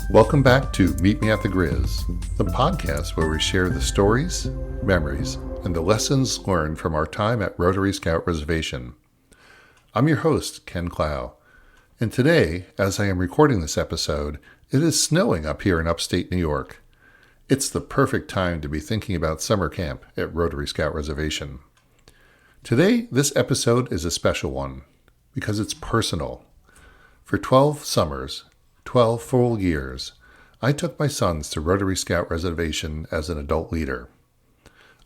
Welcome back to Meet Me at the Grizz, the podcast where we share the stories, memories, and the lessons learned from our time at Rotary Scout Reservation. I'm your host, Ken Clough, and today, as I am recording this episode, it is snowing up here in upstate New York. It's the perfect time to be thinking about summer camp at Rotary Scout Reservation. Today, this episode is a special one because it's personal. For 12 summers, 12 full years, I took my sons to Rotary Scout Reservation as an adult leader.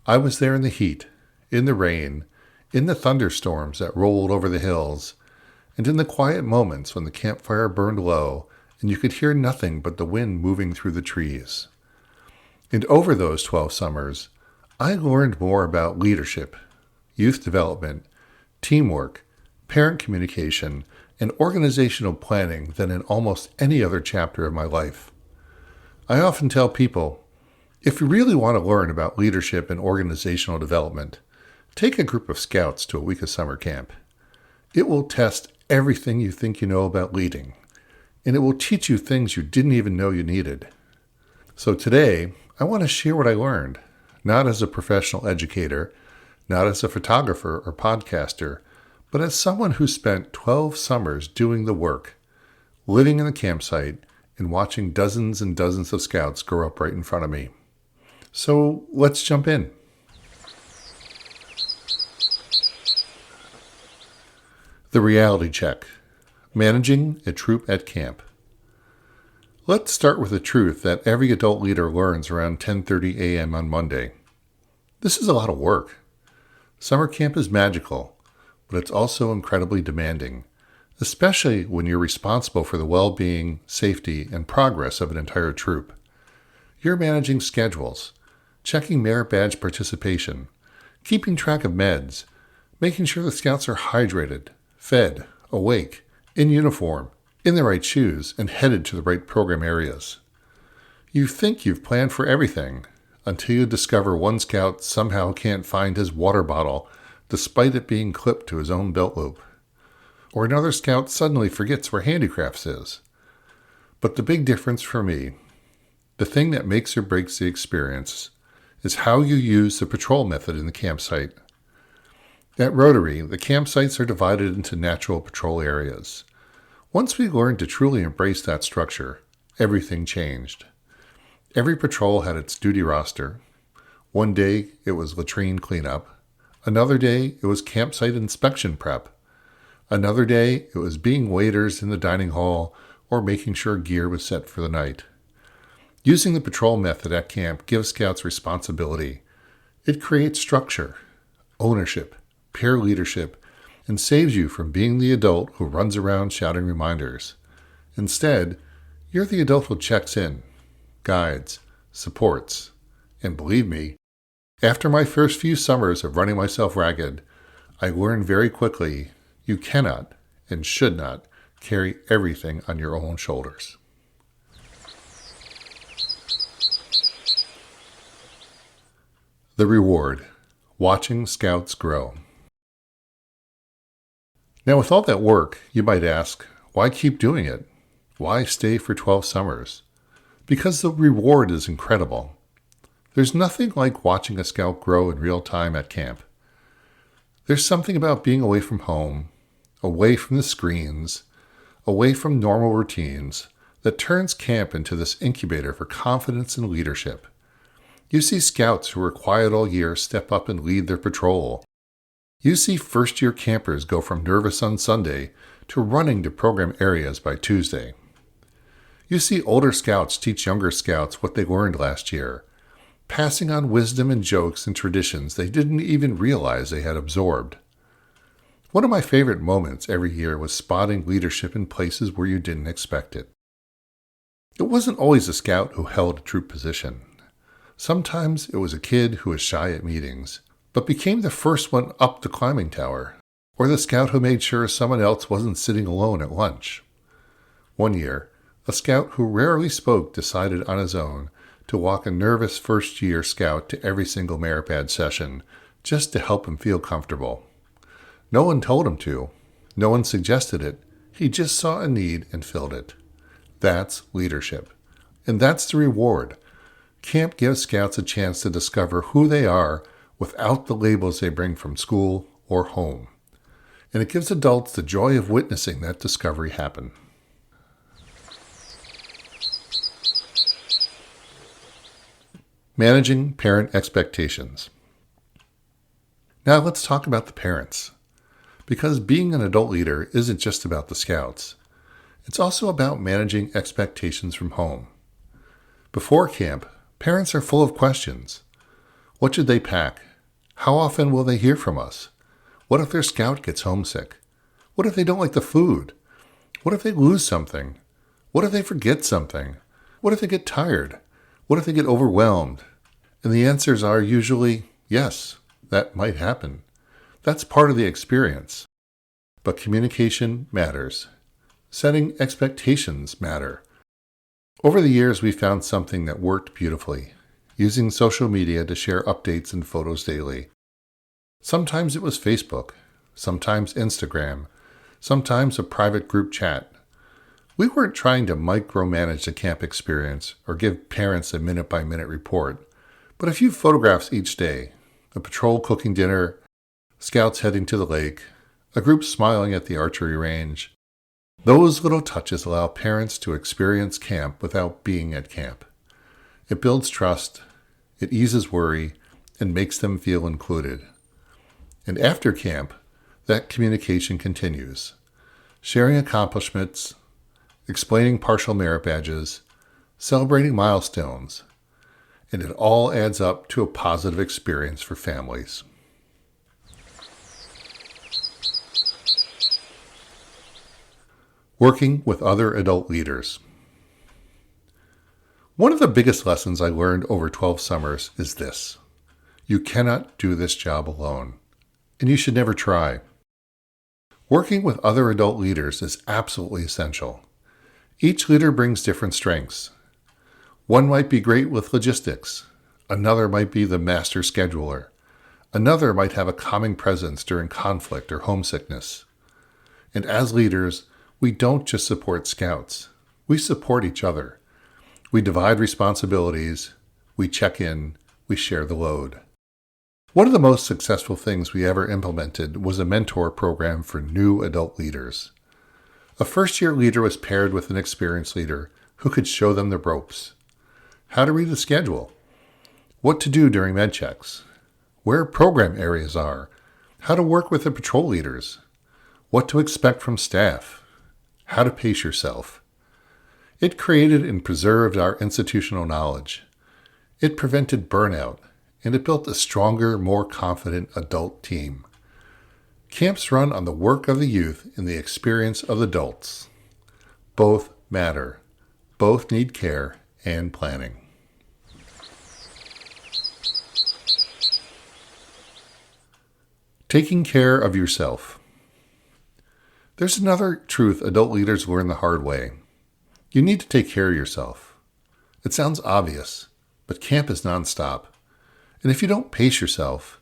I was there in the heat, in the rain, in the thunderstorms that rolled over the hills, and in the quiet moments when the campfire burned low and you could hear nothing but the wind moving through the trees. And over those 12 summers, I learned more about leadership, youth development, teamwork, parent communication, and organizational planning than in almost any other chapter of my life. I often tell people, if you really want to learn about leadership and organizational development, take a group of scouts to a week of summer camp. It will test everything you think you know about leading, and it will teach you things you didn't even know you needed. So today, I want to share what I learned, not as a professional educator, not as a photographer or podcaster, but as someone who spent 12 summers doing the work, living in the campsite, and watching dozens and dozens of scouts grow up right in front of me. So let's jump in. The reality check. Managing a troop at camp. Let's start with the truth that every adult leader learns around 10:30 a.m. on Monday. This is a lot of work. Summer camp is magical, but it's also incredibly demanding, especially when you're responsible for the well-being, safety, and progress of an entire troop. You're managing schedules, checking merit badge participation, keeping track of meds, making sure the scouts are hydrated, fed, awake, in uniform, in the right shoes, and headed to the right program areas. You think you've planned for everything until you discover one scout somehow can't find his water bottle despite it being clipped to his own belt loop. Or another scout suddenly forgets where handicrafts is. But the big difference for me, the thing that makes or breaks the experience, is how you use the patrol method in the campsite. At Rotary, the campsites are divided into natural patrol areas. Once we learned to truly embrace that structure, everything changed. Every patrol had its duty roster. One day, it was latrine cleanup. Another day, it was campsite inspection prep. Another day, it was being waiters in the dining hall or making sure gear was set for the night. Using the patrol method at camp gives scouts responsibility. It creates structure, ownership, peer leadership, and saves you from being the adult who runs around shouting reminders. Instead, you're the adult who checks in, guides, supports, and believe me, after my first few summers of running myself ragged, I learned very quickly you cannot and should not carry everything on your own shoulders. The reward, watching scouts grow. Now with all that work, you might ask, why keep doing it? Why stay for 12 summers? Because the reward is incredible. There's nothing like watching a scout grow in real time at camp. There's something about being away from home, away from the screens, away from normal routines, that turns camp into this incubator for confidence and leadership. You see scouts who were quiet all year step up and lead their patrol. You see first-year campers go from nervous on Sunday to running to program areas by Tuesday. You see older scouts teach younger scouts what they learned last year, passing on wisdom and jokes and traditions they didn't even realize they had absorbed. One of my favorite moments every year was spotting leadership in places where you didn't expect it. It wasn't always a scout who held a troop position. Sometimes it was a kid who was shy at meetings, but became the first one up the climbing tower, or the scout who made sure someone else wasn't sitting alone at lunch. One year, a scout who rarely spoke decided on his own to walk a nervous first-year scout to every single merit badge session, just to help him feel comfortable. No one told him to. No one suggested it. He just saw a need and filled it. That's leadership. And that's the reward. Camp gives scouts a chance to discover who they are without the labels they bring from school or home. And it gives adults the joy of witnessing that discovery happen. Managing parent expectations. Now let's talk about the parents. Because being an adult leader isn't just about the scouts. It's also about managing expectations from home. Before camp, parents are full of questions. What should they pack? How often will they hear from us? What if their scout gets homesick? What if they don't like the food? What if they lose something? What if they forget something? What if they get tired? What if they get overwhelmed? And the answers are usually, yes, that might happen. That's part of the experience. But communication matters. Setting expectations matter. Over the years, we found something that worked beautifully, using social media to share updates and photos daily. Sometimes it was Facebook, sometimes Instagram, sometimes a private group chat. We weren't trying to micromanage the camp experience or give parents a minute-by-minute report, but a few photographs each day, a patrol cooking dinner, scouts heading to the lake, a group smiling at the archery range. Those little touches allow parents to experience camp without being at camp. It builds trust, it eases worry, and makes them feel included. And after camp, that communication continues, sharing accomplishments, explaining partial merit badges, celebrating milestones, and it all adds up to a positive experience for families. Working with other adult leaders. One of the biggest lessons I learned over 12 summers is this. You cannot do this job alone, and you should never try. Working with other adult leaders is absolutely essential. Each leader brings different strengths. One might be great with logistics. Another might be the master scheduler. Another might have a calming presence during conflict or homesickness. And as leaders, we don't just support scouts. We support each other. We divide responsibilities. We check in. We share the load. One of the most successful things we ever implemented was a mentor program for new adult leaders. A first-year leader was paired with an experienced leader who could show them the ropes. How to read the schedule. What to do during med checks. Where program areas are. How to work with the patrol leaders. What to expect from staff. How to pace yourself. It created and preserved our institutional knowledge. It prevented burnout, and it built a stronger, more confident adult team. Camps run on the work of the youth and the experience of adults. Both matter. Both need care and planning. Taking care of yourself. There's another truth adult leaders learn the hard way. You need to take care of yourself. It sounds obvious, but camp is nonstop. And if you don't pace yourself,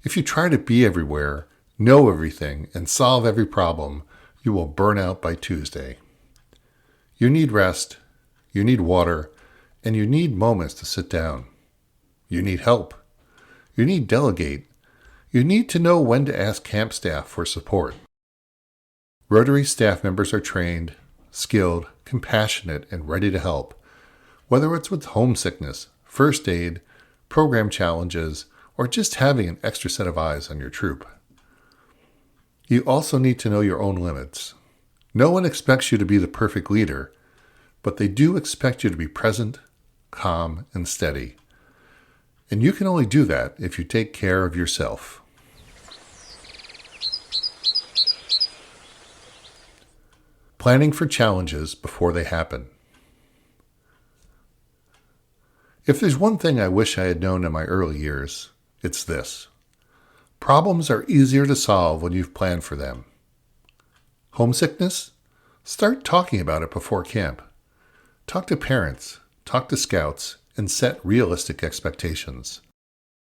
if you try to be everywhere, know everything, and solve every problem, you will burn out by Tuesday. You need rest, you need water, and you need moments to sit down. You need help. You need delegate. You need to know when to ask camp staff for support. Rotary staff members are trained, skilled, compassionate, and ready to help, whether it's with homesickness, first aid, program challenges, or just having an extra set of eyes on your troop. You also need to know your own limits. No one expects you to be the perfect leader, but they do expect you to be present, calm, and steady. And you can only do that if you take care of yourself. Planning for challenges before they happen. If there's one thing I wish I had known in my early years, it's this. Problems are easier to solve when you've planned for them. Homesickness? Start talking about it before camp. Talk to parents, talk to scouts, and set realistic expectations.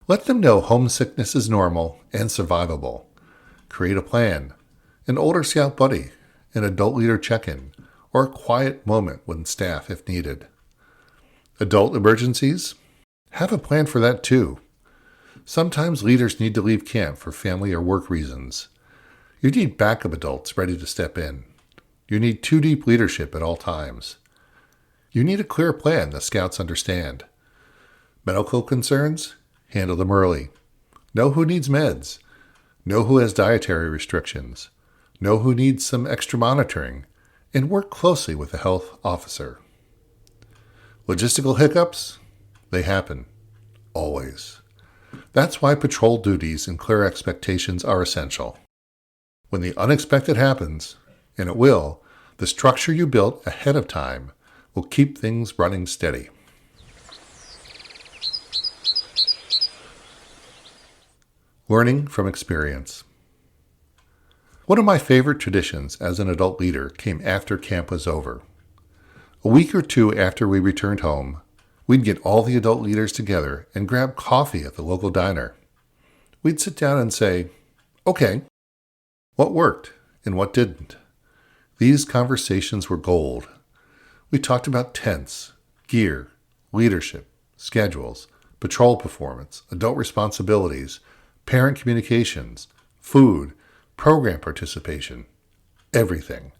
Let them know homesickness is normal and survivable. Create a plan, an older scout buddy, an adult leader check-in, or a quiet moment with staff if needed. Adult emergencies? Have a plan for that too. Sometimes leaders need to leave camp for family or work reasons. You need backup adults ready to step in. You need two-deep leadership at all times. You need a clear plan the scouts understand. Medical concerns? Handle them early. Know who needs meds. Know who has dietary restrictions. Know who needs some extra monitoring. And work closely with the health officer. Logistical hiccups? They happen. Always. That's why patrol duties and clear expectations are essential. When the unexpected happens, and it will, the structure you built ahead of time will keep things running steady. Learning from experience. One of my favorite traditions as an adult leader came after camp was over. A week or two after we returned home, we'd get all the adult leaders together and grab coffee at the local diner. We'd sit down and say, okay, what worked and what didn't? These conversations were gold. We talked about tents, gear, leadership, schedules, patrol performance, adult responsibilities, parent communications, food, program participation, everything.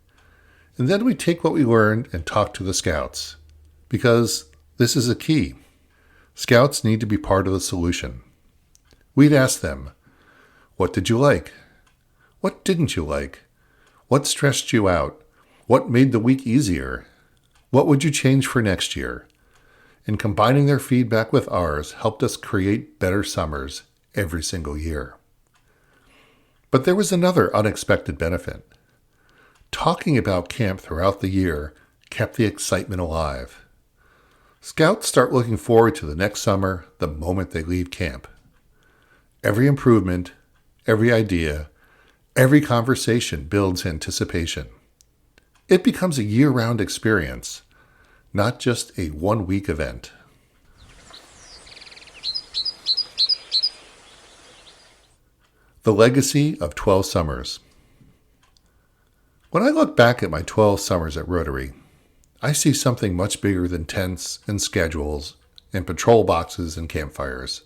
And then we take what we learned and talk to the scouts. Because this is a key. Scouts need to be part of the solution. We'd ask them, what did you like? What didn't you like? What stressed you out? What made the week easier? What would you change for next year? And combining their feedback with ours helped us create better summers every single year. But there was another unexpected benefit. Talking about camp throughout the year kept the excitement alive. Scouts start looking forward to the next summer the moment they leave camp. Every improvement, every idea, every conversation builds anticipation. It becomes a year-round experience, not just a one-week event. The legacy of 12 summers. When I look back at my 12 summers at Rotary, I see something much bigger than tents and schedules and patrol boxes and campfires.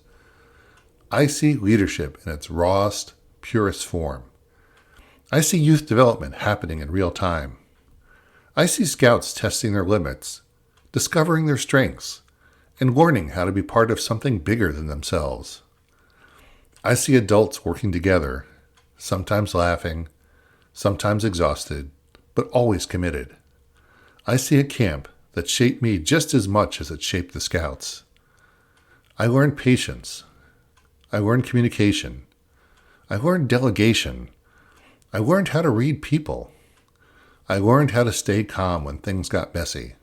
I see leadership in its rawest, purest form. I see youth development happening in real time. I see scouts testing their limits, discovering their strengths, and learning how to be part of something bigger than themselves. I see adults working together, sometimes laughing, sometimes exhausted, but always committed. I see a camp that shaped me just as much as it shaped the scouts. I learned patience. I learned communication. I learned delegation. I learned how to read people. I learned how to stay calm when things got messy.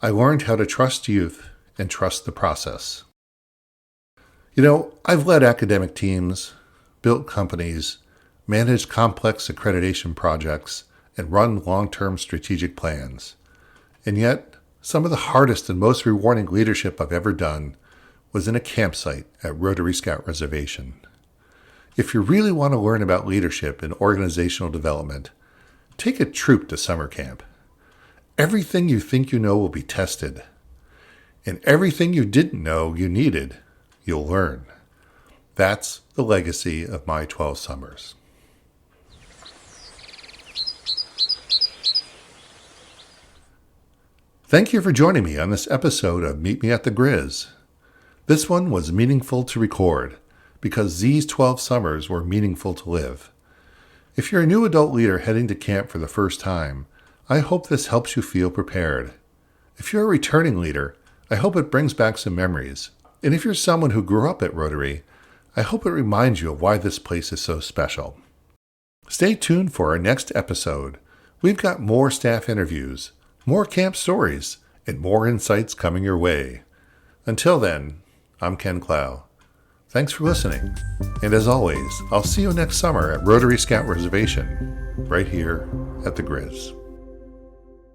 I learned how to trust youth and trust the process. You know, I've led academic teams, built companies, managed complex accreditation projects, and run long-term strategic plans. And yet, some of the hardest and most rewarding leadership I've ever done was in a campsite at Rotary Scout Reservation. If you really want to learn about leadership and organizational development, take a troop to summer camp. Everything you think you know will be tested. And everything you didn't know you needed, you'll learn. That's the legacy of my 12 summers. Thank you for joining me on this episode of Meet Me at the Grizz. This one was meaningful to record because these 12 summers were meaningful to live. If you're a new adult leader heading to camp for the first time, I hope this helps you feel prepared. If you're a returning leader, I hope it brings back some memories. And if you're someone who grew up at Rotary, I hope it reminds you of why this place is so special. Stay tuned for our next episode. We've got more staff interviews, more camp stories, and more insights coming your way. Until then, I'm Ken Clough. Thanks for listening. And as always, I'll see you next summer at Rotary Scout Reservation, right here at the Grizz.